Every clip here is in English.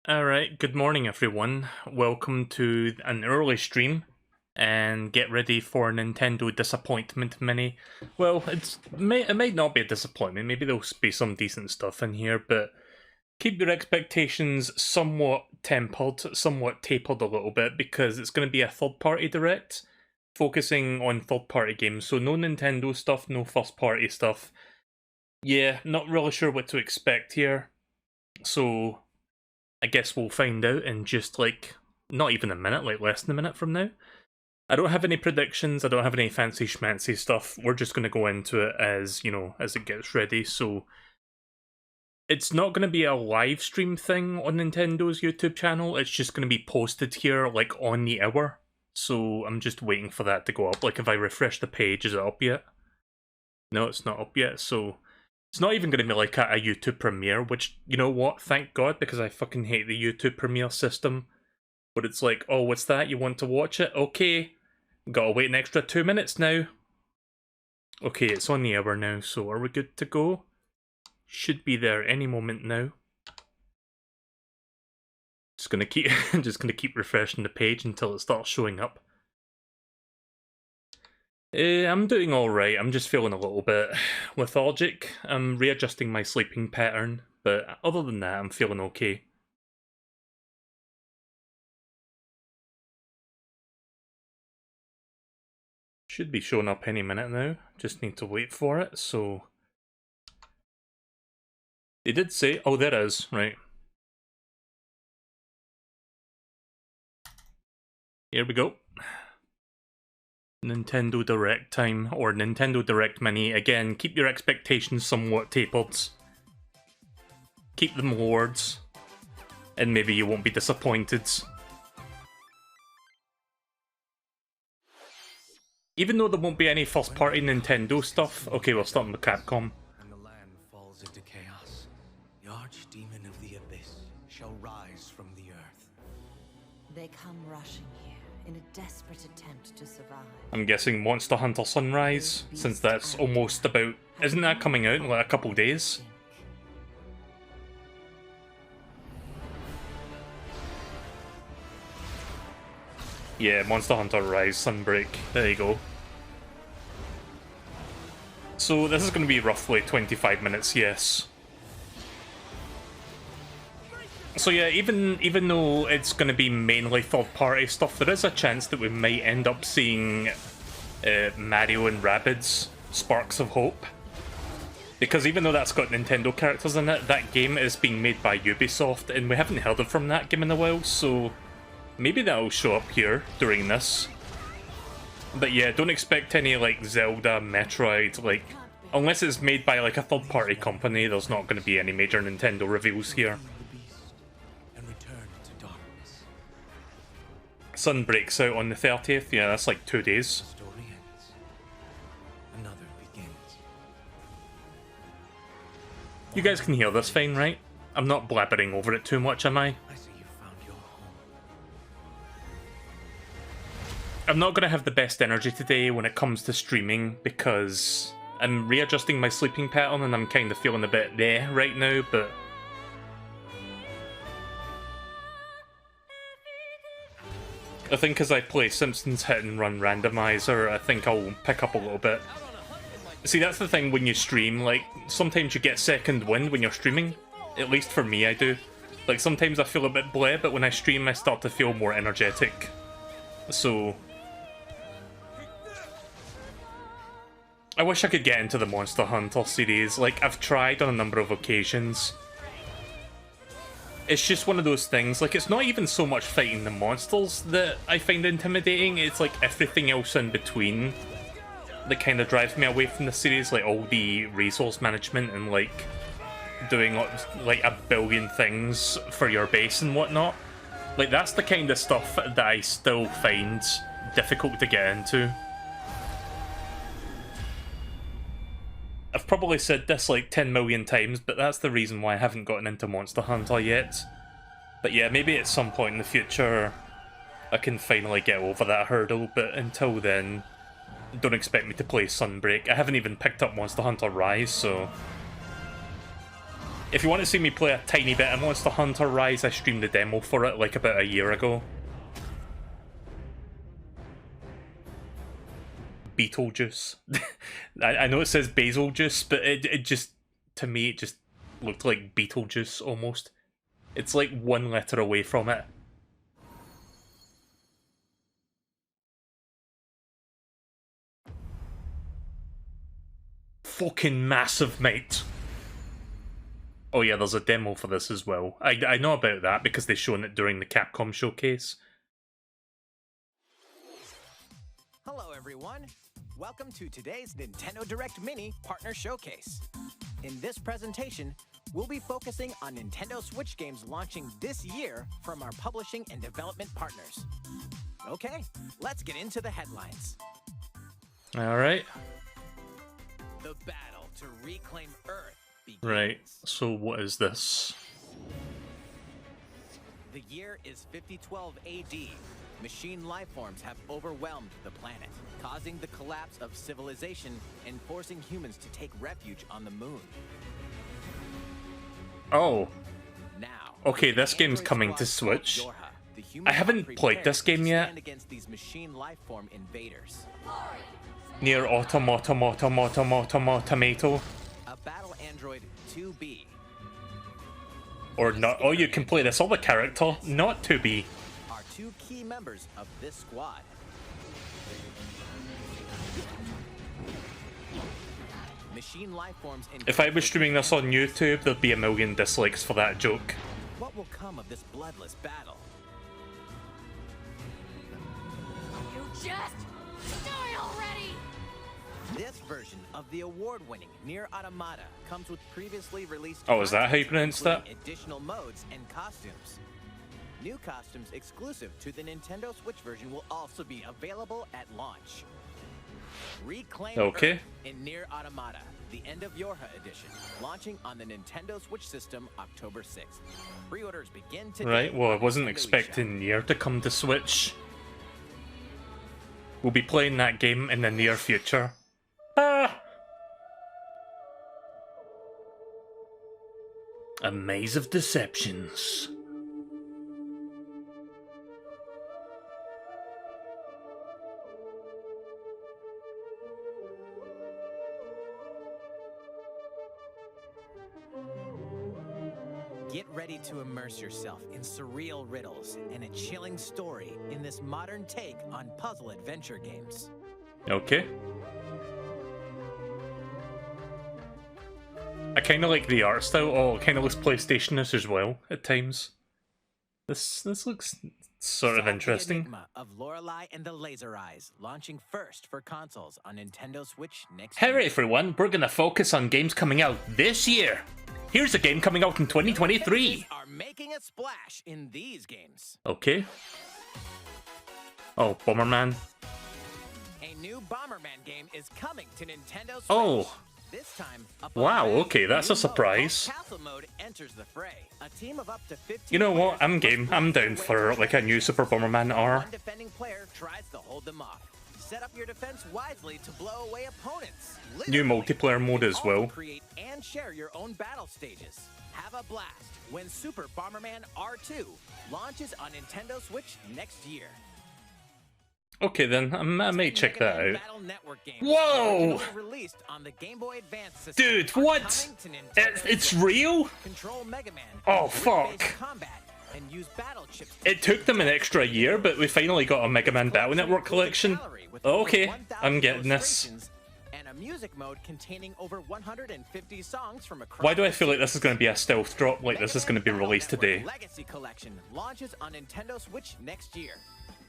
Alright, good morning everyone. Welcome to an early stream, and get ready for a Nintendo disappointment mini. Well, it might not be a disappointment, maybe there'll be some decent stuff in here, but keep your expectations somewhat tempered, somewhat tapered a little bit, because it's going to be a third-party direct, focusing on third-party games, so no Nintendo stuff, no first-party stuff. Yeah, not really sure what to expect here, so I guess we'll find out in just like not even a minute, like less than a minute from now. I don't have any predictions, I don't have any fancy schmancy stuff. We're just going to go into it as, as it gets ready. So it's not going to be a live stream thing on Nintendo's YouTube channel, it's just going to be posted here like on the hour. So I'm just waiting for that to go up. Like if I refresh the page, is it up yet? No, it's not up yet, so it's not even going to be like a YouTube premiere, which, you know what, thank God, because I fucking hate the YouTube premiere system. But it's like, oh, what's that? You want to watch it? Okay. Gotta wait an extra 2 minutes now. Okay, it's on the hour now, so are we good to go? Should be there any moment now. Just gonna keep refreshing the page until it starts showing up. I'm doing alright, I'm just feeling a little bit lethargic. I'm readjusting my sleeping pattern, but other than that, I'm feeling okay. Should be showing up any minute now, just need to wait for it, so... They did say, oh there is, right. Here we go. Nintendo Direct time, or Nintendo Direct Mini. Again, keep your expectations somewhat tapered. Keep them lowered, and maybe you won't be disappointed. Even though there won't be any first-party Nintendo stuff. Okay, we're starting with Capcom. And the land falls into chaos. The archdemon of the abyss shall rise from the earth. They come rushing here in a desperate attempt to survive. I'm guessing Monster Hunter Sunrise, since that's almost about... Isn't that coming out in like a couple days? Yeah, Monster Hunter Rise Sunbreak. There you go. So this is going to be roughly 25 minutes, yes. So yeah, even though it's going to be mainly third-party stuff, there is a chance that we might end up seeing Mario and Rabbids Sparks of Hope. Because even though that's got Nintendo characters in it, that game is being made by Ubisoft, and we haven't heard from that game in a while, so maybe that'll show up here during this. But yeah, don't expect any like Zelda, Metroid, like, unless it's made by like a third-party company, there's not going to be any major Nintendo reveals here. Sun breaks out on the 30th, yeah, that's like 2 days. You guys can hear this fine, right? I'm not blabbering over it too much, am I? I'm not going to have the best energy today when it comes to streaming, because I'm readjusting my sleeping pattern and I'm kind of feeling a bit there right now, but... I think as I play Simpsons Hit and Run Randomizer, I think I'll pick up a little bit. See, that's the thing when you stream, like, sometimes you get second wind when you're streaming. At least for me, I do. Like, sometimes I feel a bit bleh, but when I stream, I start to feel more energetic. So... I wish I could get into the Monster Hunter series. Like, I've tried on a number of occasions. It's just one of those things, like, it's not even so much fighting the monsters that I find intimidating, it's like everything else in between that kind of drives me away from the series, like all the resource management and like doing like a billion things for your base and whatnot. Like, that's the kind of stuff that I still find difficult to get into. I've probably said this like 10 million times, but that's the reason why I haven't gotten into Monster Hunter yet. But yeah, maybe at some point in the future I can finally get over that hurdle, but until then, don't expect me to play Sunbreak. I haven't even picked up Monster Hunter Rise, so... If you want to see me play a tiny bit of Monster Hunter Rise, I streamed the demo for it like about a year ago. Beetlejuice. I know it says basil juice, but it just, to me, it just looked like Beetlejuice almost. It's like one letter away from it. Fucking massive, mate. Oh yeah, there's a demo for this as well. I know about that because they've shown it during the Capcom showcase. Hello everyone! Welcome to today's Nintendo Direct Mini Partner Showcase. In this presentation, we'll be focusing on Nintendo Switch games launching this year from our publishing and development partners. Okay, let's get into the headlines. Alright. The battle to reclaim Earth begins. Right, so what is this? The year is 5012 AD. Machine lifeforms have overwhelmed the planet, causing the collapse of civilization and forcing humans to take refuge on the moon. Oh. Now, okay, this game's coming to Switch. I haven't played this game yet. Against these machine lifeform invaders. Near Automata. A battle android 2B. Or not. Oh, you can play this other character, not 2B. Are two key members of this squad. Machine lifeforms. If I was streaming this on YouTube, there'd be a million dislikes for that joke. What will come of this bloodless battle? You just die already! This version of the award-winning Nier Automata comes with previously released. Oh, is that how you pronounce that? Additional modes and costumes. New costumes exclusive to the Nintendo Switch version will also be available at launch. Reclaim Okay. Earth in Nier Automata, the End of Yorha edition, launching on the Nintendo Switch system October 6th. Pre-orders begin today. Right, well, I on wasn't Nintendo expecting Nier to come to Switch. We'll be playing that game in the near future. Ah! A maze of deceptions. Get ready to immerse yourself in surreal riddles and a chilling story in this modern take on puzzle adventure games. Okay. I kind of like the art style. Oh, it kind of looks PlayStation-ish as well at times. This looks sort of Solve the interesting. Enigma of Lorelei and the Laser Eyes, launching first for consoles on Nintendo Switch next Hey year. everyone, we're gonna focus on games coming out this year. Here's a game coming out in 2023. Are making a splash in these games. Okay. Oh, Bomberman. A new Bomberman game is coming to Nintendo Switch. Oh. This time, Wow, okay, that's a surprise. Castle mode enters the fray. A team of up to 15 You know what? I'm players game. I'm down for like a new Super Bomberman R. One defending player tries to hold them off. Set up your defense wisely to blow away opponents. New Literally. multiplayer mode as Also well. create and share your own battle stages. Have a blast when Super Bomberman R2 launches on Nintendo Switch next year. Okay then, I may check that Mega Man out. Battle Network games Whoa! originally released on the Game Boy Advance system Dude, are what? coming to Nintendo It's Switch. real? Control Mega Man. Oh, grid-based fuck. Combat and use battle chips to It took them an extra year, but we finally got a Mega Man Battle Network collection. Okay, I'm getting this. And a music mode containing over 150 songs from across. Why do I feel like this is going to be a stealth drop, like this is going to be released today? Legacy Collection launches on Nintendo Switch next year.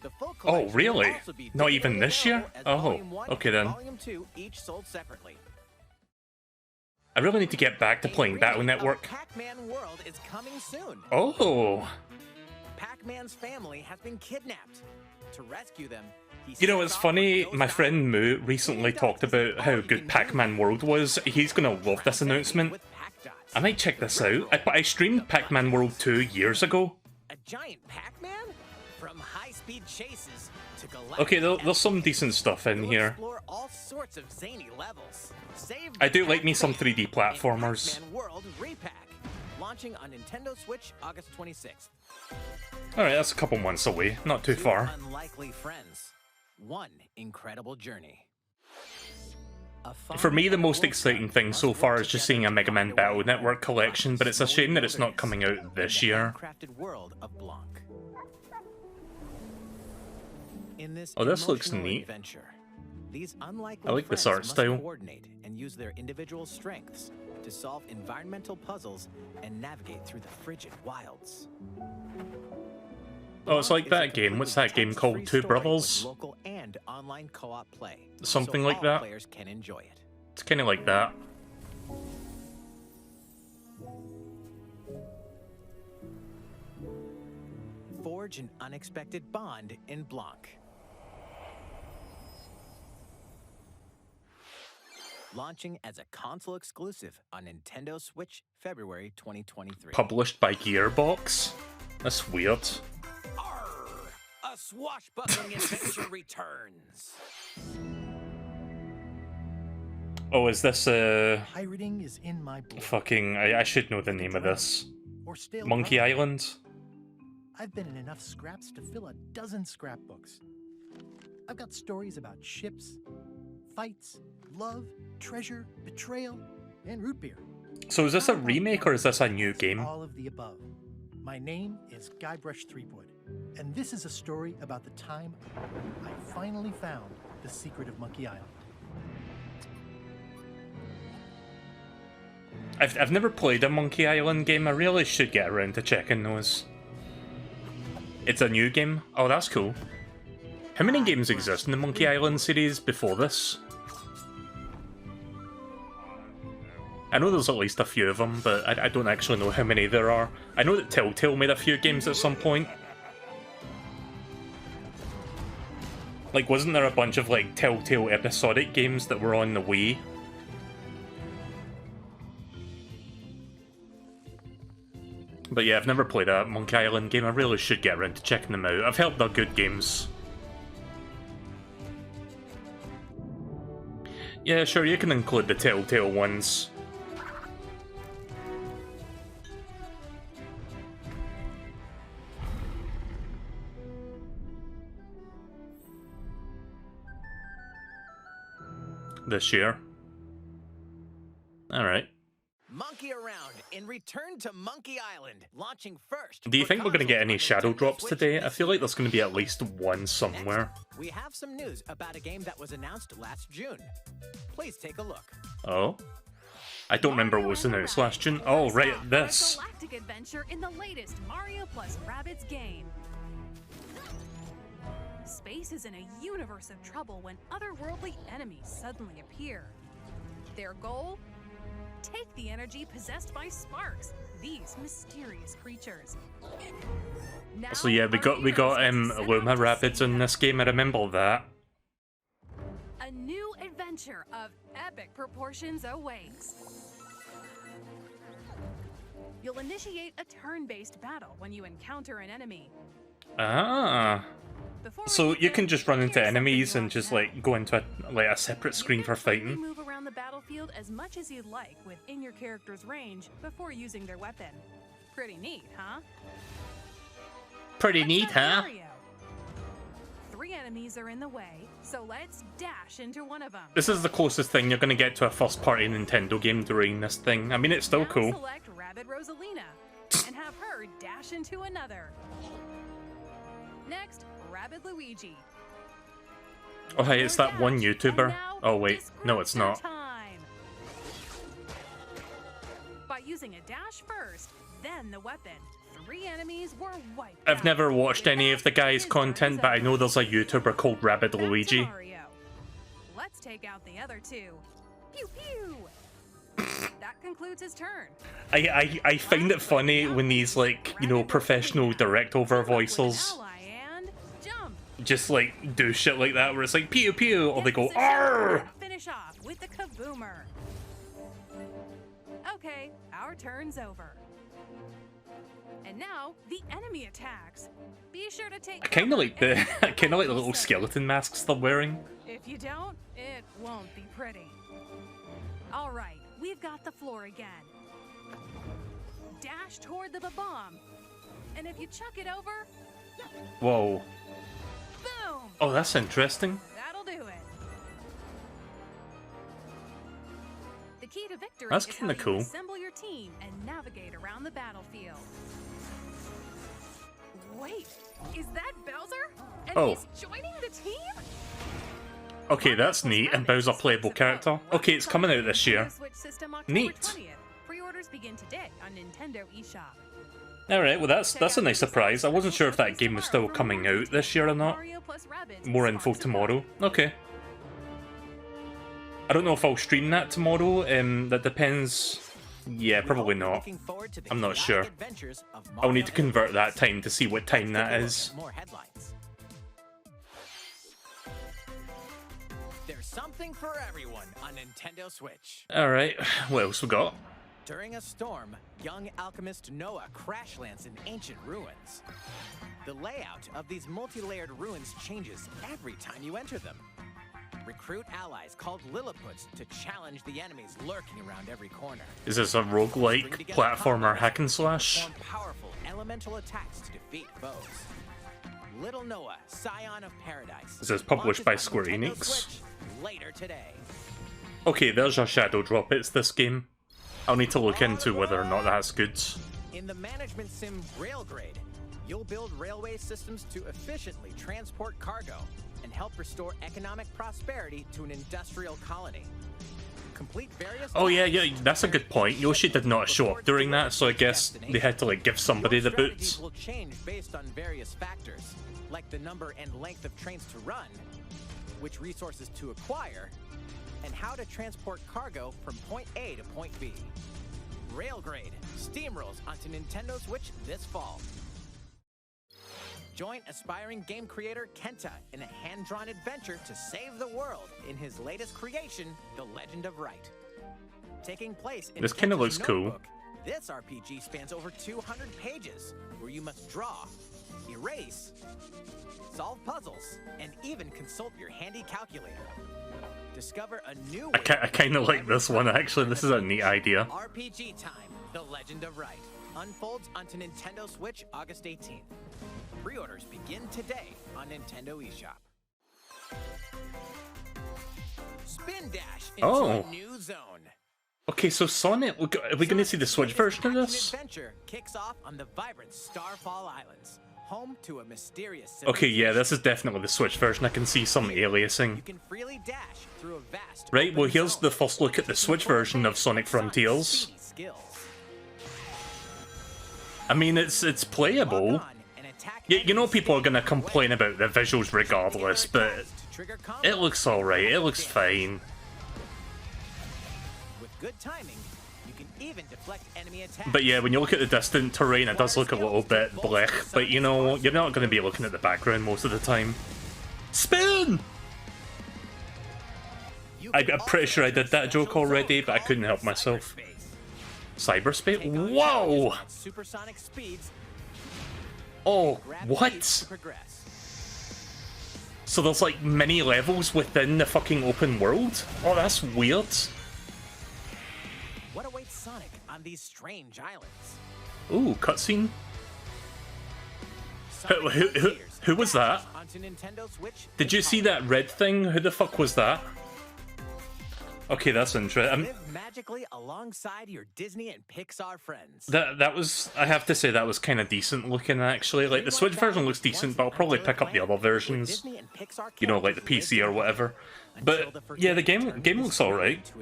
The full Oh, collection will really? also be Not even digitally this year? available as Oh, Volume 1 okay and then. Volume 2 each sold separately. I really need to get back to A playing remake Battle of Network. Pac-Man World is coming soon. Oh, Pac-Man's family has been kidnapped. To rescue them, he you know sets it's off funny, with those my friend Moo dots. recently talked about how good Pac-Man World was. He's going to love this announcement. With Pac-Dots. I might check this out. I streamed Pac-Man World 2 years ago. A giant Pac-Man? From high-speed chases to galactic Okay, there's some escapades, decent stuff in you'll here. explore all sorts of zany levels. Save I the do like me some Pac-Man 3D in platformers. Pac-Man World Repack. launching on Nintendo Switch August 26th. Alright, that's a couple months away, not too Two far. unlikely friends. One incredible journey. A fun For me, the and most cool exciting friend thing must so work far is just together seeing a to Mega Man find a Battle way Network through collection, but it's a snowy shame that it's not wilderness coming out in this the year. handcrafted world of Blanc. In this Oh, this looks emotional neat. adventure, these unlikely I like this friends art must style. coordinate and use their individual strengths to solve environmental puzzles and navigate through the frigid wilds. Oh, it's like Blanc is a that game. What's that completely game called? text-free Two story with Brothers? Local and online co-op play. Something so like all that. Players can enjoy it. It's kind of like that. Forge an unexpected bond in Blanc. Launching as a console exclusive on Nintendo Switch February 2023. Published by Gearbox? That's weird. Arr! A swashbuckling adventure returns. Oh, is this Pirating is in my blood. fucking... I should know the name of this. Or stale Monkey product. Island? I've been in enough scraps to fill a dozen scrapbooks. I've got stories about ships, fights, love, treasure, betrayal, and root beer. So is this a remake or is this a new game? All of the above. My name is Guybrush Threepwood, and this is a story about the time I finally found the secret of Monkey Island. I've never played a Monkey Island game. I really should get around to checking those. It's a new game? Oh, that's cool. How many games exist in the Monkey Island series before this? I know there's at least a few of them, but I don't actually know how many there are. I know that Telltale made a few games at some point. Like, wasn't there a bunch of, like, Telltale episodic games that were on the Wii? But yeah, I've never played a Monkey Island game. I really should get around to checking them out. I've heard they're good games. Yeah, sure, you can include the Telltale ones. This year. Alright. Monkey Around in Return to Monkey Island, launching first. Do you for think we're going to get any consoles on shadow Nintendo drops Switch today? I this feel like week. there's going to be at least one somewhere. Next, we have some news about a game that was announced last June. Please take a look. Oh? I don't remember what was announced last June. Oh, right, Stop for a this. galactic adventure in the latest Mario plus Rabbids game. Space is in a universe of trouble when otherworldly enemies suddenly appear. Their goal? Take the energy possessed by sparks, these mysterious creatures. Now, So yeah, we got set Luma out to Rapids save in this game, I remember that. a new adventure of epic proportions awaits. You'll initiate a turn-based battle when you encounter an enemy. Ah. Before So we you can begin, just run into here's something enemies you and ought to just know. like go into a separate screen You for can freely fighting. move around the battlefield as much as you'd like within your character's range before using their weapon. Pretty neat, huh? Pretty Let's neat, start huh? Mario. 3 enemies are in the way, so let's dash into one of them. This is the closest thing you're going to get to a first-party Nintendo game during this thing. I mean, it's still Now cool. select Rabbid Rosalina and have her dash into another. Next, Rabbid Luigi. Oh, hey, it's that one Dash, and YouTuber. now Oh, wait. No, it's disruptor not. Time. By using a dash first, then the weapon, 3 enemies were wiped I've out. never watched With any that, of the guy's his turn content, is but I over. know there's a YouTuber called Rabbid Back to Luigi. Mario. Let's take out the other 2. Pew pew. That concludes his turn. I find it funny when these, like, you know, professional direct-over Team up with an voicers ally and jump. just, like, do shit like that where it's like, pew pew, or they Get go, positioned arr! and finish off with the kaboomer. Okay, our turn's over. And now the enemy attacks. Be sure to take. I kind of cover like the, and I kind of like the little seconds. skeleton masks they're wearing. If you don't, it won't be pretty. All right, we've got the floor again. dash toward the bomb. And if you chuck it over, Whoa. boom! Oh, that's interesting. That'll do it. The key to victory That's is kinda how you cool. assemble your team and navigate around the battlefield. Wait, is that Bowser? And Oh. he's joining the team? Okay, that's neat. And Bowser playable character. Okay, it's coming out this year. Switch system October Neat. 20th. Pre-orders begin today on Nintendo eShop. Alright, well that's a nice surprise. I wasn't sure if that game was still coming out this year or not. Mario plus Rabbids More info Sparks of tomorrow. Hope. Okay. I don't know if I'll stream that tomorrow. That depends. Yeah, probably not. Looking forward to the I'm not chaotic sure. adventures of I'll need to Mario. convert that time to see what time that Take a look is. at more headlines. There's something for everyone on Nintendo Switch. Alright, what else we got? During a storm, young alchemist Noah crash lands in ancient ruins. The layout of these multi-layered ruins changes every time you enter them. Recruit allies called Lilliputs to challenge the enemies lurking around every corner. Is this a roguelike Bring together platformer combos hack and to slash? perform powerful elemental attacks to defeat foes. Little Noah, Scion of Paradise. Is this published by launches on Square Nintendo Enix? Switch later today. Okay, there's your shadow drop. It's this game. I'll need to look into whether or not that's good. In the management sim Railgrade, you'll build railway systems to efficiently transport cargo and help restore economic prosperity to an industrial colony. Complete various Oh yeah, tasks yeah, that's a good point. Yoshi did not show up during that, so I guess they had to like give somebody the Your strategies boots. will change based on various factors, like the number and length of trains to run, which resources to acquire, and how to transport cargo from point A to point B. Railgrade steamrolls onto Nintendo Switch this fall. Join aspiring game creator Kenta in a hand-drawn adventure to save the world in his latest creation, The Legend of Right. Taking place in This kinda Kenta's looks cool. notebook, this RPG spans over 200 pages, where you must draw, erase, solve puzzles, and even consult your handy calculator. Discover a new way I kind of like this one actually. This is a neat idea. RPG Time, The Legend of Right, unfolds onto Nintendo Switch August 18th. Pre-orders begin today on Nintendo eShop. Spin dash into Oh. a new zone. Okay, so Sonic, are we going to see the Switch version of this? Adventure kicks off on the vibrant Starfall Islands, home to a mysterious Okay, yeah, civilization. this is definitely the Switch version. I can see some You aliasing. can freely dash through a vast Right, well open here's zone. the first look at the Switch version of Sonic Frontiers. Speedy skills. I mean, it's playable. Lock on and attack You know enemies people are going to standing in the complain way. about the visuals regardless, but To trigger combos. it looks alright. It looks fine. With good timing, you can even deflect enemy attacks. But yeah, when you look at the distant terrain, it does look a little bit blech. But you know, you're not going to be looking at the background most of the time. Spin! You I'm can pretty also sure I did that enter a joke special already, zone but I couldn't help called myself. cyberspace. Cyberspace? Take on Whoa! challenges at supersonic speeds. Oh, Grab keys what? to progress. So there's like mini levels within the fucking open world? Oh, that's weird. What awaits Sonic on these strange islands? Ooh, cutscene. Sonic who- Frontiers who was dash that? onto Nintendo Switch Did you this see fall. that red thing? Who the fuck was that? Okay, that's interesting. Live magically alongside your Disney and Pixar friends. That was, I have to say, that was kind of decent looking actually. Like the Switch version looks decent, but I'll probably pick up the other versions. You know, like the PC or whatever. But yeah, the game looks alright.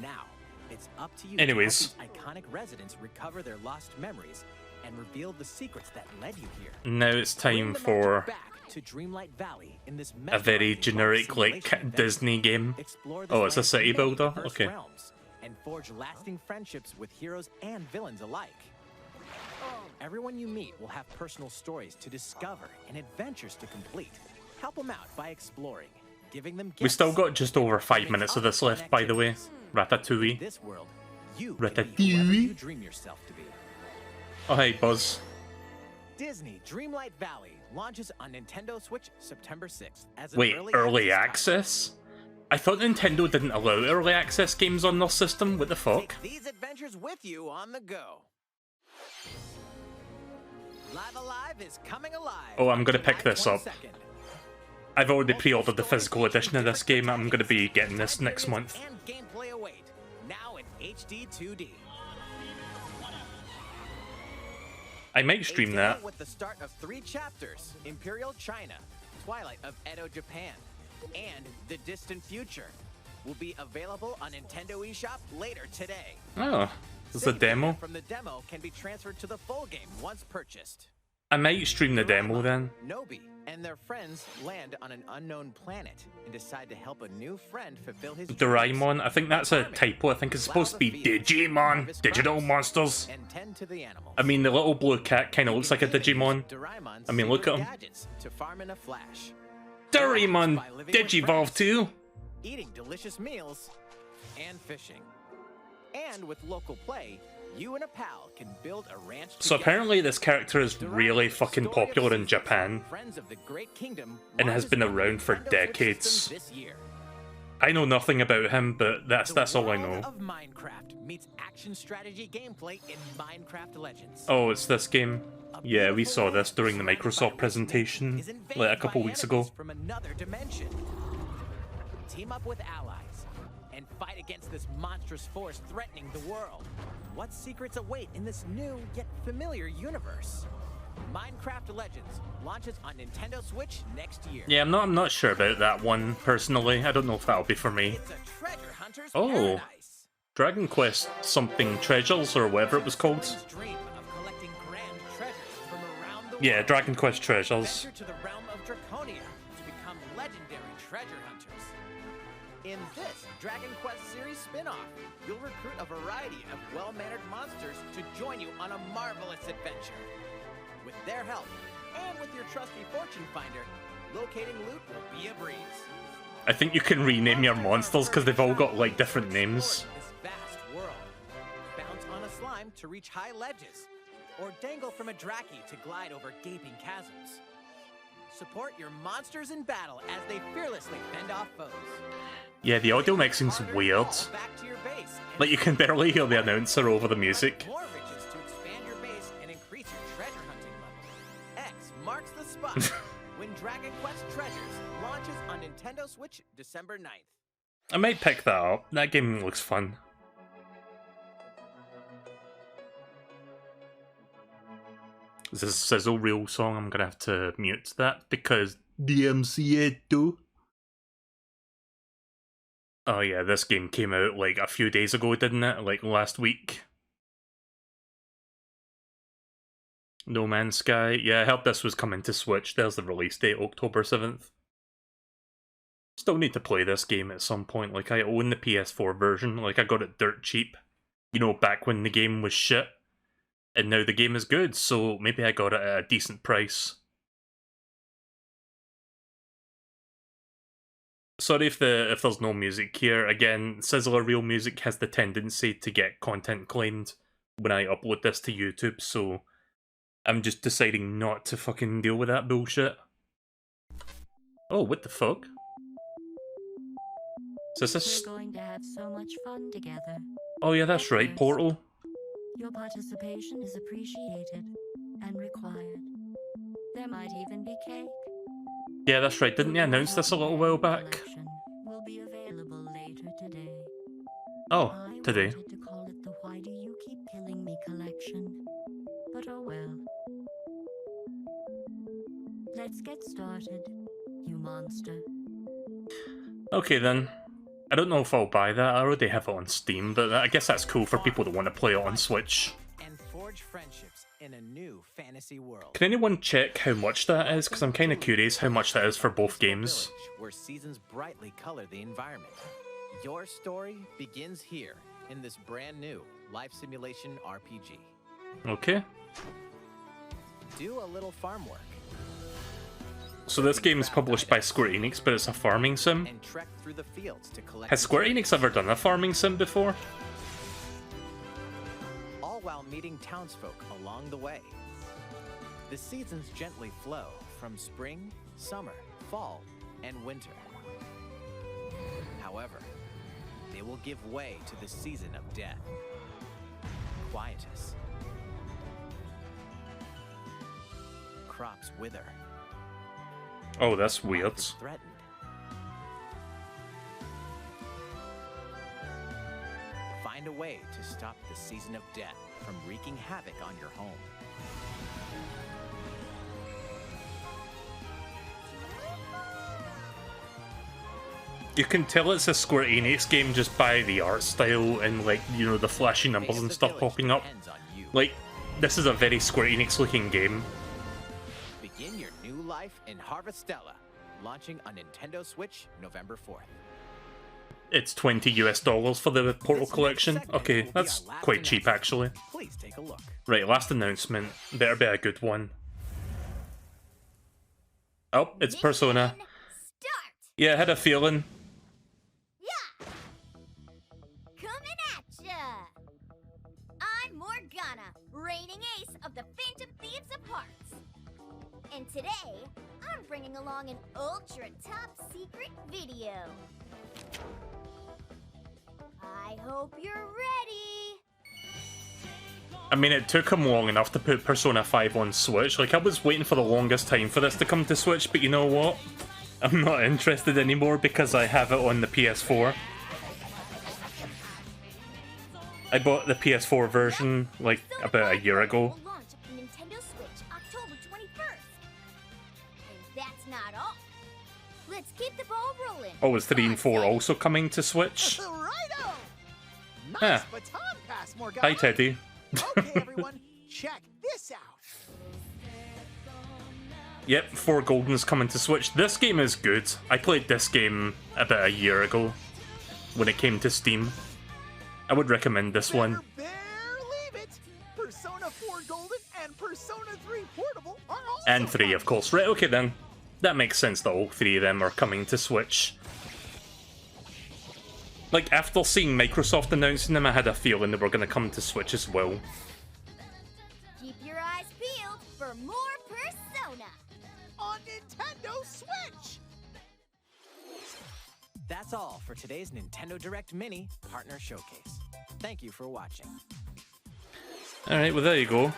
Now, it's up to you Anyways. to help these iconic residents recover their lost memories and reveal the secrets that led you here. Now it's Bring time the for magic back to Dreamlight Valley in this a very mesmerizing generic simulation like adventure. Disney game. Explore this Oh, it's a land's city many builder? diverse Okay. realms and forge lasting friendships with heroes and villains alike. Everyone you meet will have personal stories to discover and adventures to complete. Help them out by exploring, giving them gifts. We still got just over 5 minutes of this left, by the way. In Ratatouille. this world, you can be Ratatouille. whoever you dream yourself to be. Oh, hey, Buzz. Disney Dreamlight Valley launches on Nintendo Switch September 6th as an Wait, early title. access? I thought Nintendo didn't allow early access games on their system. What the fuck? Take these adventures with you on the go. Live Alive is coming alive. Oh, I'm gonna July pick this up. 22nd. I've already pre-ordered the physical edition of this game. I'm gonna be getting this next month. And gameplay await. Now in HD 2D. I might stream that. With the start of 3 chapters: Imperial China, Twilight of Edo Japan, and The Distant Future will be available on Nintendo eShop later today. Oh, this is a Save demo. data from the demo can be transferred to the full game once purchased. I might stream the demo then. Nobi and their friends land on an unknown planet and decide to help a new friend fulfill his dreams. Doraemon, I think that's a typo. I think it's supposed to be Digimon, digital monsters. And tend to the animals. I mean, the little blue cat kind of looks like a Digimon. Doraemon's I mean, look at him. gadgets to farm in a flash. Doraemon By living with Digivolve friends, too. eating delicious meals, and fishing. And with local play, you and a pal can build a ranch So together. apparently this character is really Doraemon, fucking Story of popular in Seasons, Japan Friends of the Great Kingdom and has launches been on around for Nintendo Switch decades. system this year. I know nothing about him, but that's all I The know. world of Minecraft meets action strategy gameplay in Minecraft Legends. Oh, it's this game. Yeah, we saw this during the Microsoft presentation Is invaded like a couple by weeks ago. enemies from another dimension. Team up with allies and fight against this monstrous force threatening the world. What secrets await in this new yet familiar universe? Minecraft Legends launches on Nintendo Switch next year. Yeah, I'm not sure about that one personally. I don't know if that'll be for me. It's a treasure hunter's Oh. paradise. Dragon Quest something treasures or whatever it was called. Children's dream of collecting grand treasures from around the Yeah, world. Dragon Quest treasures. Venture to the realm of Draconia to become legendary treasure hunters. In this Dragon Quest series spin-off, you'll recruit a variety of well-mannered monsters to join you on a marvelous adventure. With their help, and with your trusty fortune finder, locating loot will be a breeze. I think you can rename your monsters because they've all got like different names. This vast world. Bounce on a slime to reach high ledges, or dangle from a Draki to glide over gaping chasms. Support your monsters in battle as they fearlessly fend off foes. Yeah, the audio mixing's weird. Back to your base and Like you can barely hear the announcer over the music. more riches to expand your base and increase your treasure hunting level. X marks the spot when Dragon Quest Treasures launches on Nintendo Switch December 9th. I might pick that up. That game looks fun. This is a Sizzle Reel song. I'm gonna have to mute that because DMCA too. Oh yeah, this game came out like a few days ago, didn't it? Like last week. No Man's Sky. Yeah, I heard this was coming to Switch. There's the release date, October 7th. Still need to play this game at some point. Like, I own the PS4 version. Like, I got it dirt cheap. You know, back when the game was shit. And now the game is good, so maybe I got it at a decent price. Sorry if there's no music here. Again, Sizzler Reel music has the tendency to get content claimed when I upload this to YouTube, so I'm just deciding not to fucking deal with that bullshit. Oh, what the fuck? Is this? We're going to have so much fun together. Oh yeah, that's right, Portal. Your participation is appreciated and required. There might even be cake. Yeah, that's right. Didn't you announce this a little while back? Collection will be available later today. Oh, I today. wanted to call it the Why Do You Keep Killing Me collection, but oh well. Let's get started, you monster. Okay then. I don't know if I'll buy that. I already have it on Steam, but I guess that's cool for people that want to play it on Switch. And forge friendships in a new fantasy world. Can anyone check how much that is? Because I'm kind of curious how much that is for both games. Village, where seasons brightly color the environment. Your story begins here in this brand new life simulation RPG. Okay. Do a little farm work So this game is published by Square Enix, but it's a farming sim. and trek through the fields to collect Has Square Enix ever done a farming sim before? all while meeting townsfolk along the way. The seasons gently flow from spring, summer, fall, and winter. However, they will give way to the season of death, quietus, crops wither. Oh, that's weird. Life is threatened. Find a way to stop the season of death from wreaking havoc on your home. You can tell it's a Square Enix game just by the art style and, like, you know, the flashy numbers and stuff popping up. Like, this is a very Square Enix looking game. Begin your new life in Harvestella, launching on Nintendo Switch November 4th. It's $20 US for the Portal Collection. Okay, that's quite cheap actually. Please take a look. Right, last announcement. Better be a good one. Oh, it's Persona. Yeah, I had a feeling. Coming at ya! I'm Morgana, reigning ace of the Phantom Thieves of Hearts. And today, I'm bringing along an ultra top secret video. I hope you're ready. I mean, it took him long enough to put Persona 5 on Switch. Like, I was waiting for the longest time for this to come to Switch, but you know what? I'm not interested anymore because I have it on the PS4. I bought the PS4 version, like, about a year ago. Will launch on Nintendo Switch October 21st. And that's not all. Let's keep the ball rolling. Oh, is 3 and 4 also coming to Switch? Righto! Nice Ah. baton pass, Morgana. Hi, Teddy. Okay, everyone, check this out. Yep, 4 Golden's coming to Switch. This game is good. I played this game about a year ago when it came to Steam. I would recommend this one. Better leave it. Persona 4 Golden and Persona 3 Portable are also And 3, coming. of course. Right, okay then. That makes sense that all 3 of them are coming to Switch. Like, after seeing Microsoft announcing them, I had a feeling they were going to come to Switch as well. Keep your eyes peeled for more Persona. On Nintendo Switch. That's all for today's Nintendo Direct Mini Partner Showcase. Thank you for watching. Alright, well there you go.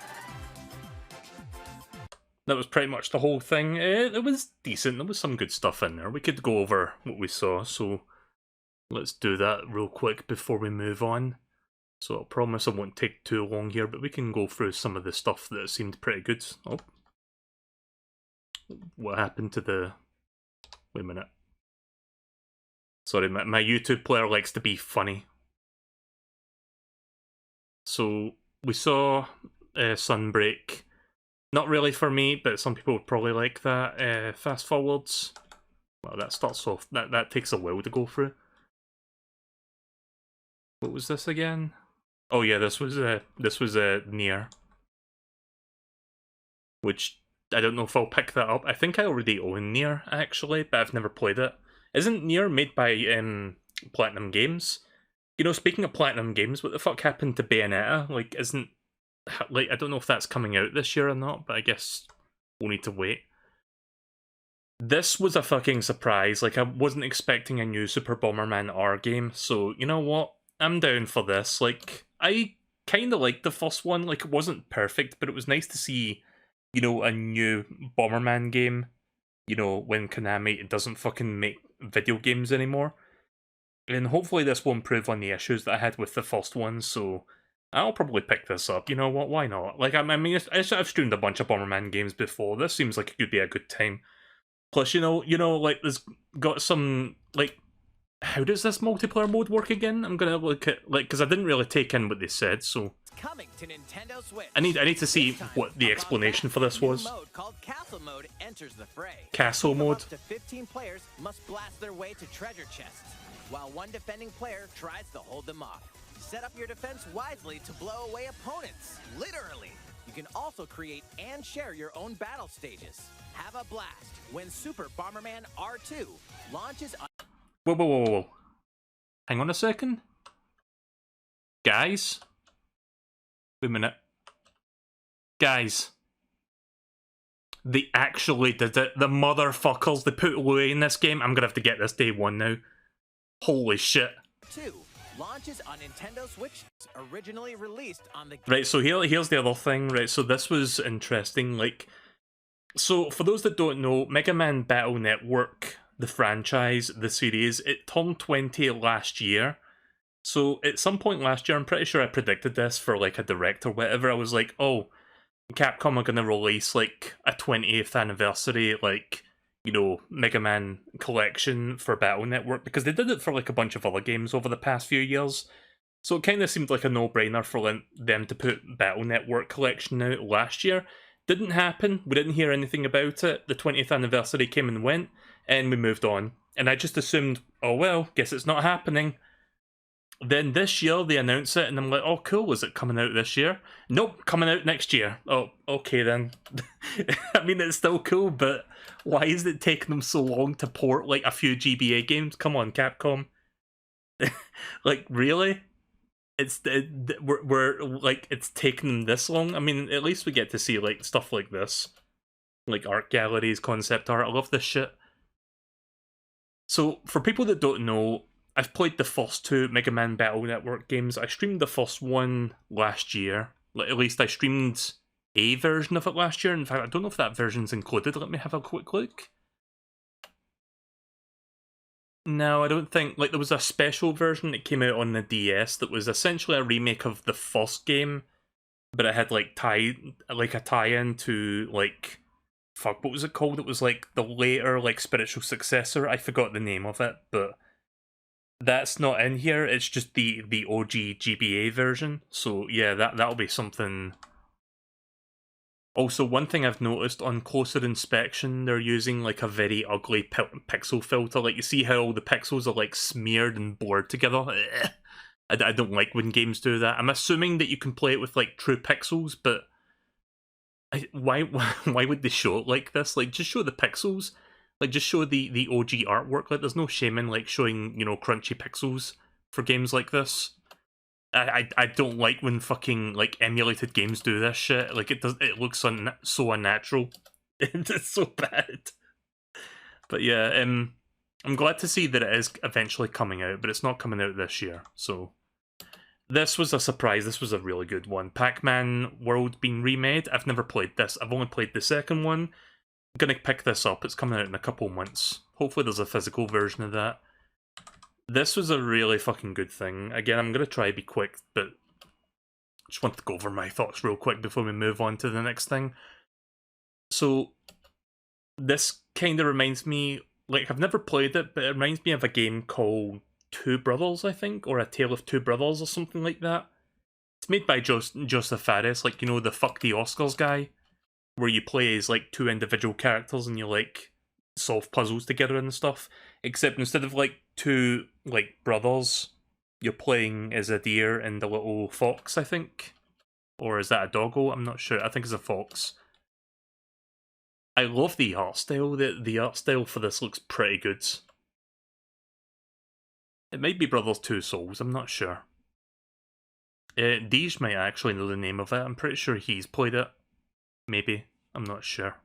That was pretty much the whole thing. It was decent, there was some good stuff in there. We could go over what we saw, so let's do that real quick before we move on. So I promise I won't take too long here, but we can go through some of the stuff that seemed pretty good. Oh. What happened to the... Wait a minute. Sorry, my YouTube player likes to be funny. So, we saw Sunbreak. Not really for me, but some people would probably like that. Fast forwards. Well, that starts off... That takes a while to go through. What was this again? Oh yeah, this was Nier. Which, I don't know if I'll pick that up. I think I already own Nier, actually, but I've never played it. Isn't Nier made by Platinum Games? You know, speaking of Platinum Games, what the fuck happened to Bayonetta? Like, I don't know if that's coming out this year or not, but I guess we'll need to wait. This was a fucking surprise. Like, I wasn't expecting a new Super Bomberman R game, so you know what? I'm down for this. Like, I kind of liked the first one. Like, it wasn't perfect, but it was nice to see, you know, a new Bomberman game. You know, when Konami doesn't fucking make video games anymore. And hopefully this will improve on the issues that I had with the first one, so I'll probably pick this up. You know what, why not? Like, I mean, I've streamed a bunch of Bomberman games before. This seems like it could be a good time. Plus, you know, like, there's got some, like, how does this multiplayer mode work again? I'm gonna look at, like, because I didn't really take in what they said, so Coming to Nintendo Switch. I need to see This time, what the a explanation for this new was. mode called Castle Mode enters the fray. Castle Team of mode? Up to 15 players must blast their way to treasure chests, while one defending player tries to hold them off. Set up your defense wisely to blow away opponents. Literally. You can also create and share your own battle stages. Have a blast when Super Bomberman R2 launches on... Whoa. Hang on a second. Guys? Wait a minute. Guys. They actually did it. The motherfuckers. They put Louis in this game. I'm gonna have to get this day one now. Holy shit. 2 launches on Nintendo Switch, originally released on the... Right, so here's the other thing. Right, so this was interesting. Like, So, for those that don't know, Mega Man Battle Network, the franchise, the series, it turned 20 last year. So, at some point last year, I'm pretty sure I predicted this for like a direct or whatever. I was like, oh, Capcom are going to release like a 20th anniversary, like, you know, Mega Man collection for Battle Network, because they did it for like a bunch of other games over the past few years. So it kind of seemed like a no-brainer for them to put Battle Network collection out last year. Didn't happen. We didn't hear anything about it. The 20th anniversary came and went, and we moved on. And I just assumed, oh well, guess it's not happening. Then this year they announce it, and I'm like, oh cool, is it coming out this year? Nope, coming out next year. Oh, okay then. I mean, it's still cool, but why is it taking them so long to port like a few GBA games? Come on, Capcom. Like, really? We're like, it's taken them this long. I mean, at least we get to see like stuff like this, like art galleries, concept art. I love this shit. So for people that don't know, I've played the first two Mega Man Battle Network games. I streamed the first one last year. Like, at least I streamed a version of it last year. In fact, I don't know if that version's included. Let me have a quick look. No, I don't think. Like, there was a special version that came out on the DS that was essentially a remake of the first game, but it had like a tie-in to like, fuck, what was it called? It was like the later like spiritual successor. I forgot the name of it, but that's not in here. It's just the OG GBA version. So yeah, that'll be something. Also, one thing I've noticed on closer inspection, they're using like a very ugly pixel filter. Like, you see how all the pixels are like smeared and blurred together? I don't like when games do that. I'm assuming that you can play it with like true pixels, but why would they show it like this? Like, just show the pixels. Like, just show the OG artwork. Like, there's no shame in like showing, you know, crunchy pixels for games like this. I don't like when fucking like emulated games do this shit. Like, it looks so unnatural. It's so bad. But yeah, I'm glad to see that it is eventually coming out, but it's not coming out this year. So this was a surprise. This was a really good one. Pac-Man World being remade. I've never played this. I've only played the second one. I'm gonna pick this up. It's coming out in a couple months. Hopefully there's a physical version of that. This was a really fucking good thing. Again, I'm going to try to be quick, but just want to go over my thoughts real quick before we move on to the next thing. So, this kind of reminds me, like, I've never played it, but it reminds me of a game called Two Brothers, I think, or A Tale of Two Brothers, or something like that. It's made by Joseph Fares, like, you know, the Fuck the Oscars guy, where you play as, like, two individual characters and you, like, solve puzzles together and stuff, except instead of like two like brothers, you're playing as a deer and a little fox, I think, or is that a doggo? I'm not sure. I think it's a fox. I love the art style. The art style for this looks pretty good. It might be Brothers Two Souls. I'm not sure. Deej might actually know the name of it. I'm pretty sure he's played it. Maybe. I'm not sure.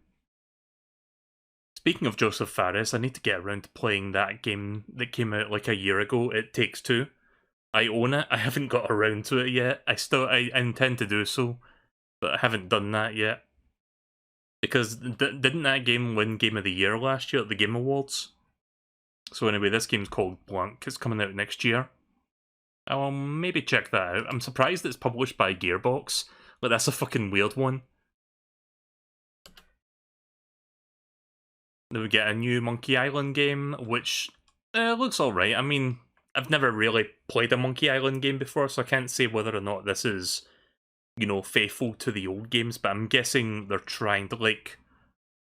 Speaking of Joseph Fares, I need to get around to playing that game that came out like a year ago, It Takes Two. I own it, I haven't got around to it yet. I intend to do so, but I haven't done that yet. Because didn't that game win Game of the Year last year at the Game Awards? So anyway, this game's called Blank. It's coming out next year. I'll maybe check that out. I'm surprised it's published by Gearbox. Like, that's a fucking weird one. Then we get a new Monkey Island game, which looks alright. I mean, I've never really played a Monkey Island game before, so I can't say whether or not this is, you know, faithful to the old games, but I'm guessing they're trying to, like,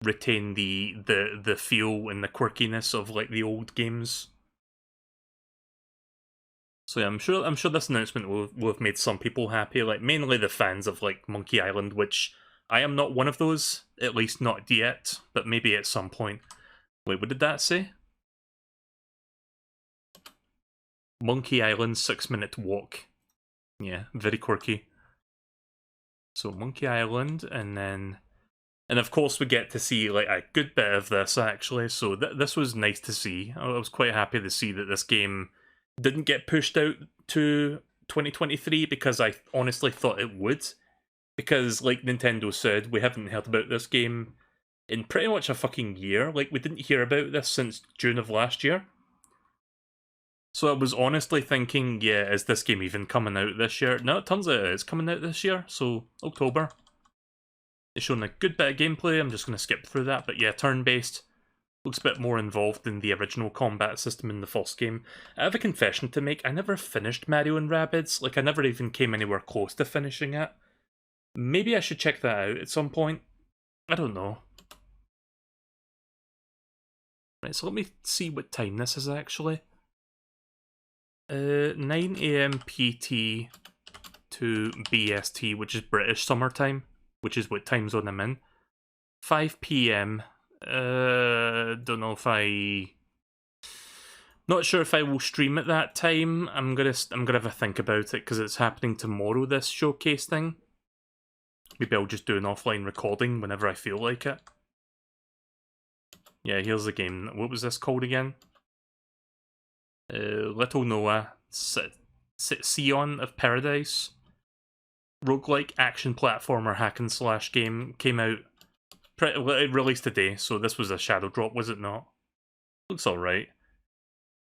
retain the feel and the quirkiness of, like, the old games. So yeah, I'm sure this announcement will have made some people happy, like, mainly the fans of, like, Monkey Island, which I am not one of those, at least not yet, but maybe at some point. Wait, what did that say? Monkey Island 6-minute walk. Yeah, very quirky. So Monkey Island, and of course we get to see like a good bit of this actually, so this was nice to see. I was quite happy to see that this game didn't get pushed out to 2023, because I honestly thought it would. Because, like Nintendo said, we haven't heard about this game in pretty much a fucking year. Like, we didn't hear about this since June of last year. So I was honestly thinking, yeah, is this game even coming out this year? No, it turns out it's coming out this year, so October. It's shown a good bit of gameplay, I'm just going to skip through that, but yeah, turn-based. Looks a bit more involved than the original combat system in the first game. I have a confession to make, I never finished Mario and Rabbids, like I never even came anywhere close to finishing it. Maybe I should check that out at some point. I don't know. Right, so let me see what time this is actually. 9 AM PT to BST, which is British summertime, which is what time zone I'm in. 5 PM. Don't know if not sure if I will stream at that time. I'm gonna have a think about it because it's happening tomorrow, this showcase thing. Maybe I'll just do an offline recording whenever I feel like it. Yeah, here's the game. What was this called again? Little Noah, Sion of Paradise. Roguelike action platformer hack and slash game came out. It released today, so this was a shadow drop, was it not? Looks alright.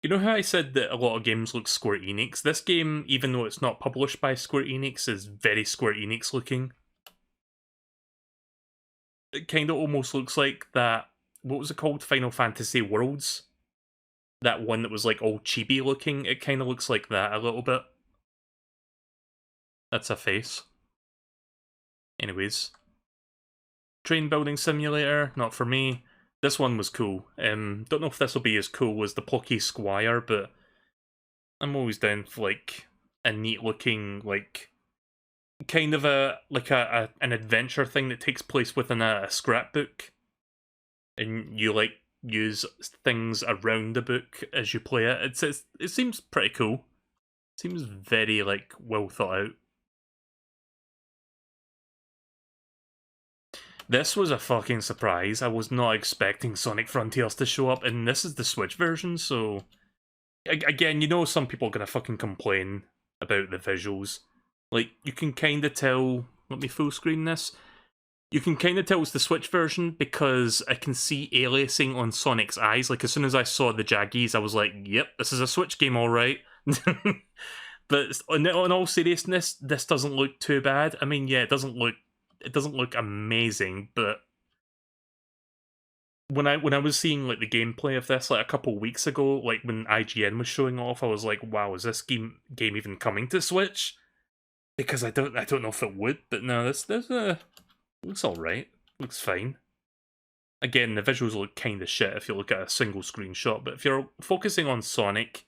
You know how I said that a lot of games look Square Enix? This game, even though it's not published by Square Enix, is very Square Enix looking. It kind of almost looks like that, what was it called? Final Fantasy Worlds? That one that was like all chibi looking, it kind of looks like that a little bit. That's a face. Anyways. Train building simulator, not for me. This one was cool. Don't know if this will be as cool as the Plucky Squire, but I'm always down for like a neat looking, like kind of an adventure thing that takes place within a scrapbook. And you like use things around the book as you play it. It seems pretty cool. Seems very like well thought out. This was a fucking surprise. I was not expecting Sonic Frontiers to show up, and this is the Switch version, so... Again, you know some people are gonna fucking complain about the visuals. Like, you can kinda tell... Let me full screen this. You can kinda tell it's the Switch version because I can see aliasing on Sonic's eyes. Like, as soon as I saw the Jaggies, I was like, yep, this is a Switch game, alright. But in all seriousness, this doesn't look too bad. I mean, yeah, it doesn't look amazing, but when I was seeing like the gameplay of this like a couple weeks ago, like when IGN was showing off, I was like, wow, is this game even coming to Switch? Because I don't know if it would, but no, this looks alright. Looks fine. Again, the visuals look kinda shit if you look at a single screenshot, but if you're focusing on Sonic,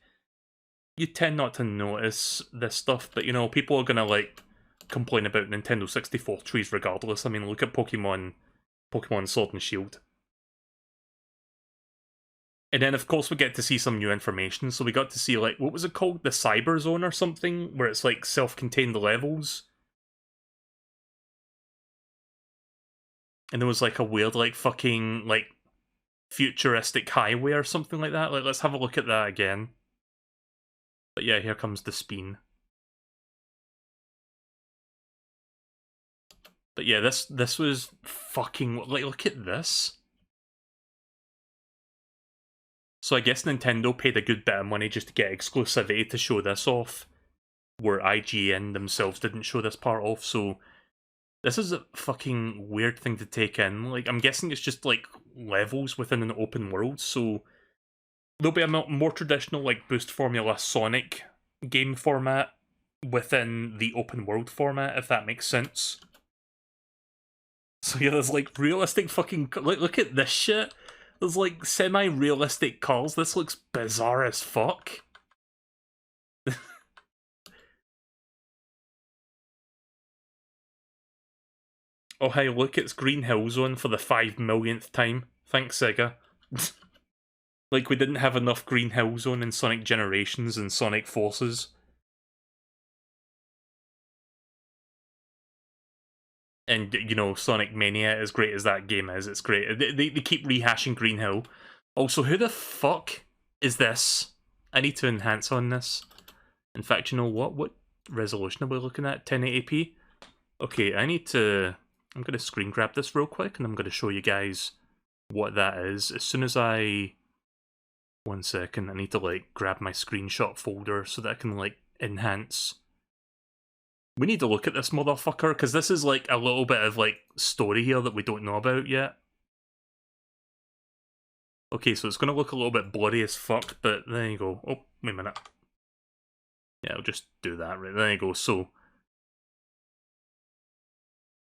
you tend not to notice this stuff, but you know, people are gonna like complain about Nintendo 64 trees regardless. I mean, look at Pokemon Sword and Shield. And then, of course, we get to see some new information. So we got to see, like, what was it called? The Cyber Zone or something? Where it's, like, self-contained levels. And there was, like, a weird, like, fucking, like, futuristic highway or something like that. Like, let's have a look at that again. But yeah, here comes the spin. But yeah, this was fucking... Like, look at this. So I guess Nintendo paid a good bit of money just to get exclusivity to show this off, where IGN themselves didn't show this part off, so this is a fucking weird thing to take in. Like, I'm guessing it's just, like, levels within an open world, so there'll be a more traditional, like, boost formula Sonic game format within the open world format, if that makes sense. So yeah, there's, like, realistic fucking... Like, look at this shit. There's, like, semi-realistic cars. This looks bizarre as fuck. Oh, hey, look, it's Green Hill Zone for the 5 millionth time. Thanks, Sega. Like, we didn't have enough Green Hill Zone in Sonic Generations and Sonic Forces. And, you know, Sonic Mania, as great as that game is, it's great. They keep rehashing Green Hill. Also, who the fuck is this? I need to enhance on this. In fact, you know what? What resolution are we looking at? 1080p? Okay, I'm going to screen grab this real quick, and I'm going to show you guys what that is. As soon as I... 1 second, I need to, like, grab my screenshot folder so that I can, like, enhance. We need to look at this motherfucker, because this is, like, a little bit of, like, story here that we don't know about yet. Okay, so it's going to look a little bit bloody as fuck, but there you go. Oh, wait a minute. Yeah, I'll just do that, right? There you go, so...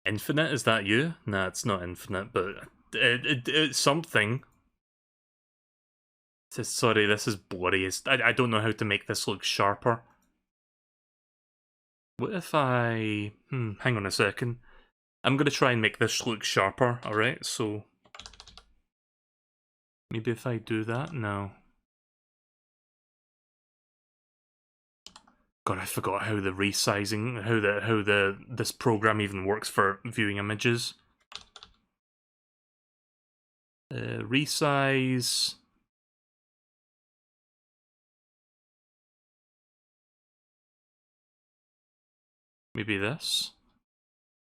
Infinite, is that you? Nah, it's not infinite, but it's something. Sorry, this is bloody. I don't know how to make this look sharper. What if I... hang on a second. I'm going to try and make this look sharper, alright? So... maybe if I do that? No. God, I forgot how the resizing, how this program even works for viewing images. Resize... maybe this?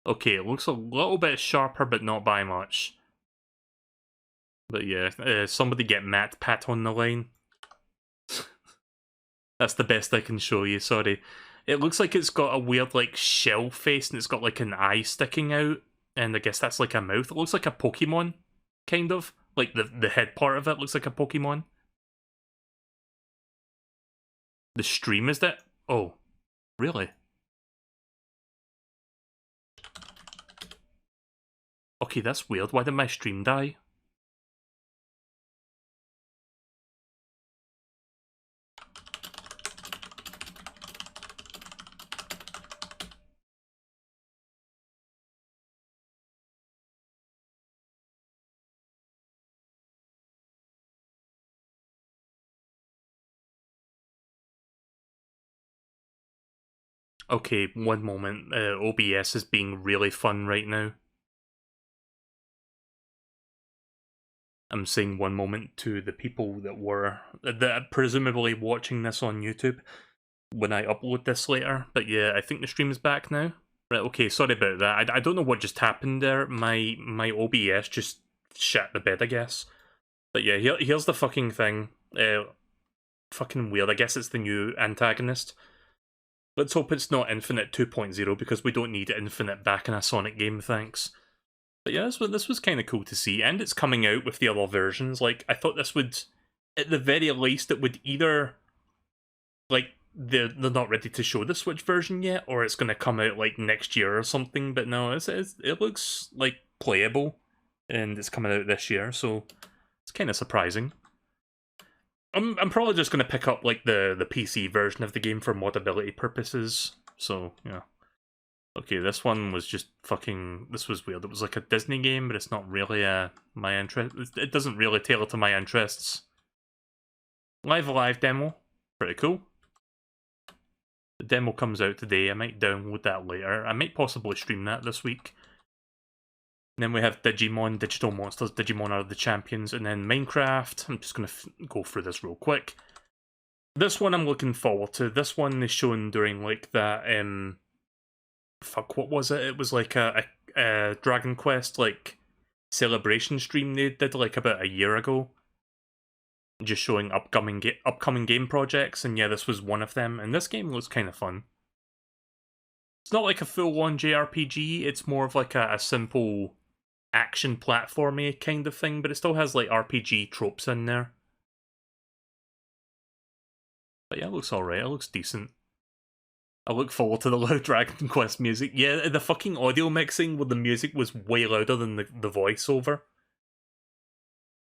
Okay, it looks a little bit sharper, but not by much. But yeah, somebody get Pat on the line. That's the best I can show you, sorry. It looks like it's got a weird, like, shell face, and it's got, like, an eye sticking out. And I guess that's, like, a mouth. It looks like a Pokemon, kind of. Like, the head part of it looks like a Pokemon. The stream is that? Oh, really? Okay, that's weird. Why did my stream die? Okay, one moment. OBS is being really fun right now. I'm saying one moment to the people that were presumably watching this on YouTube when I upload this later. But yeah, I think the stream is back now. Right, okay, sorry about that. I don't know what just happened there. My OBS just shat the bed, I guess. But yeah, here's the fucking thing. Fucking weird. I guess it's the new antagonist. Let's hope it's not Infinite 2.0, because we don't need Infinite back in a Sonic game, thanks. But yeah, this was kind of cool to see, and it's coming out with the other versions. Like, I thought this would, at the very least, it would either, like, they're not ready to show the Switch version yet, or it's going to come out, like, next year or something, but no, it looks, like, playable, and it's coming out this year, so it's kind of surprising. I'm probably just going to pick up, like, the PC version of the game for modability purposes, so, yeah. Okay, this one was just fucking... this was weird. It was like a Disney game, but it's not really my interest. It doesn't really tailor to my interests. Live demo. Pretty cool. The demo comes out today. I might download that later. I might possibly stream that this week. And then we have Digimon, Digital Monsters, Digimon Are the Champions, and then Minecraft. I'm just going to go through this real quick. This one I'm looking forward to. This one is shown during, like, that, fuck, what was it? It was like a Dragon Quest, like, celebration stream they did, like, about a year ago. Just showing upcoming game projects, and yeah, this was one of them, and this game looks kind of fun. It's not like a full-on JRPG, it's more of like a simple action platformy kind of thing, but it still has, like, RPG tropes in there. But yeah, it looks alright, it looks decent. I look forward to the loud Dragon Quest music. Yeah, the fucking audio mixing with the music was way louder than the voiceover.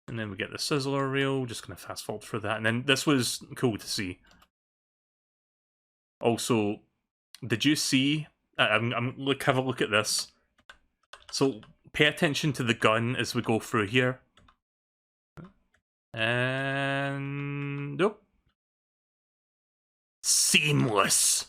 And then we get the Sizzler reel, just gonna fast forward through that. And then this was cool to see. Also, did you see... look, have a look at this. So, pay attention to the gun as we go through here. And... nope. Seamless!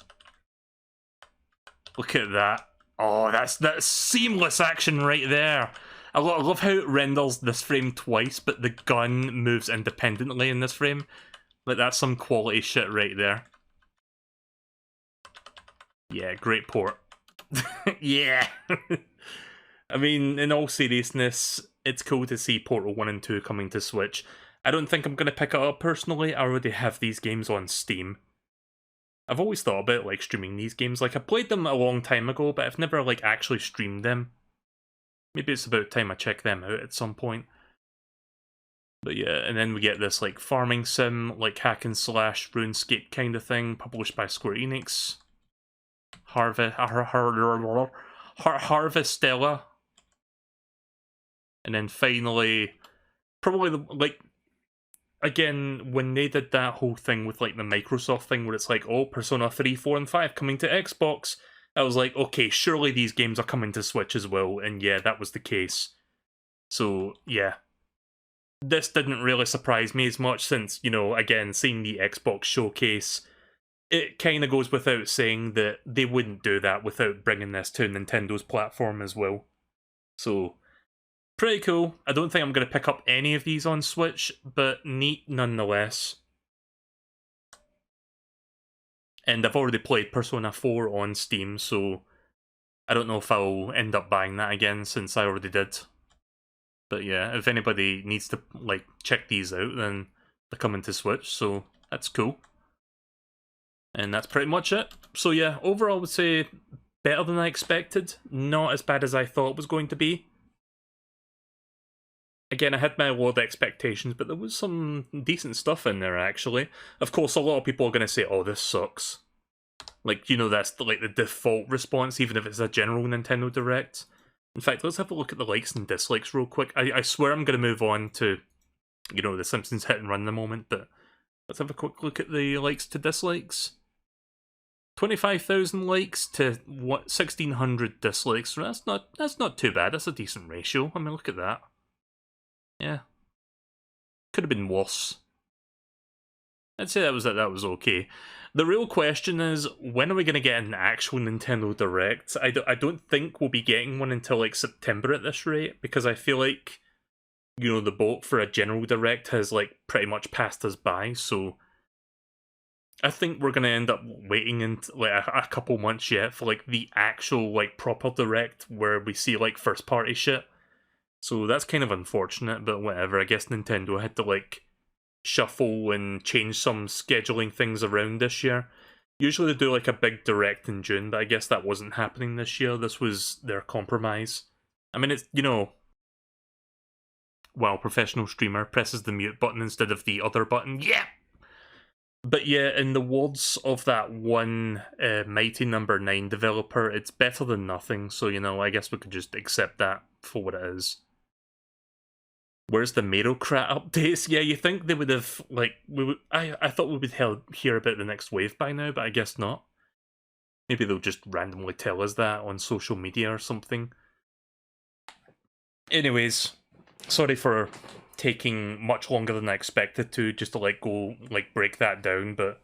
Look at that. Oh, that's seamless action right there. I love how it renders this frame twice, but the gun moves independently in this frame. Like, that's some quality shit right there. Yeah, great port. Yeah. I mean, in all seriousness, it's cool to see Portal 1 and 2 coming to Switch. I don't think I'm going to pick it up personally. I already have these games on Steam. I've always thought about like streaming these games. Like I played them a long time ago, but I've never like actually streamed them. Maybe it's about time I check them out at some point. But yeah, and then we get this like farming sim, like hack and slash RuneScape kind of thing, published by Square Enix. Harvestella. And then finally, probably like, again, when they did that whole thing with like the Microsoft thing where it's like, oh, Persona 3, 4, and 5 coming to Xbox, I was like, okay, surely these games are coming to Switch as well, and yeah, that was the case. So, yeah. This didn't really surprise me as much since, you know, again, seeing the Xbox showcase, it kind of goes without saying that they wouldn't do that without bringing this to Nintendo's platform as well. So, pretty cool. I don't think I'm going to pick up any of these on Switch, but neat nonetheless. And I've already played Persona 4 on Steam, so I don't know if I'll end up buying that again since I already did. But yeah, if anybody needs to like check these out, then they're coming to Switch, so that's cool. And that's pretty much it. So yeah, overall I would say better than I expected. Not as bad as I thought it was going to be. Again, I had my low expectations, but there was some decent stuff in there, actually. Of course, a lot of people are going to say, oh, this sucks. Like, you know, that's like the default response, even if it's a general Nintendo Direct. In fact, let's have a look at the likes and dislikes real quick. I swear I'm going to move on to, you know, the Simpsons hit and run in a moment, but let's have a quick look at the likes to dislikes. 25,000 likes to, what, 1,600 dislikes. That's not too bad. That's a decent ratio. I mean, look at that. Yeah. Could have been worse. I'd say that was okay. The real question is, when are we going to get an actual Nintendo Direct? I don't think we'll be getting one until like September at this rate, because I feel like, you know, the boat for a general Direct has like pretty much passed us by, so I think we're going to end up waiting until like a couple months yet for like the actual like proper Direct where we see like first party shit. So that's kind of unfortunate, but whatever. I guess Nintendo had to like shuffle and change some scheduling things around this year. Usually they do like a big Direct in June, but I guess that wasn't happening this year. This was their compromise. I mean, it's, you know, well, professional streamer presses the mute button instead of the other button. Yeah! But yeah, in the words of that one Mighty Number 9 developer, it's better than nothing, so, you know, I guess we could just accept that for what it is. Where's the Merocrat updates? Yeah, you think they would have, like, I thought we would hear about the next wave by now, but I guess not. Maybe they'll just randomly tell us that on social media or something. Anyways, sorry for taking much longer than I expected to, just to, like, go, like, break that down, but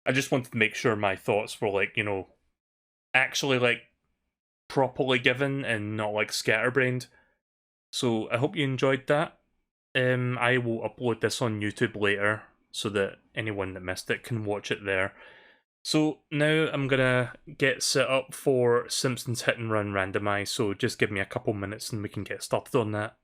I just wanted to make sure my thoughts were, like, you know, actually, like, properly given and not, like, scatterbrained. So, I hope you enjoyed that. I will upload this on YouTube later so that anyone that missed it can watch it there. So now I'm gonna get set up for Simpsons Hit and Run Randomize, so just give me a couple minutes and we can get started on that.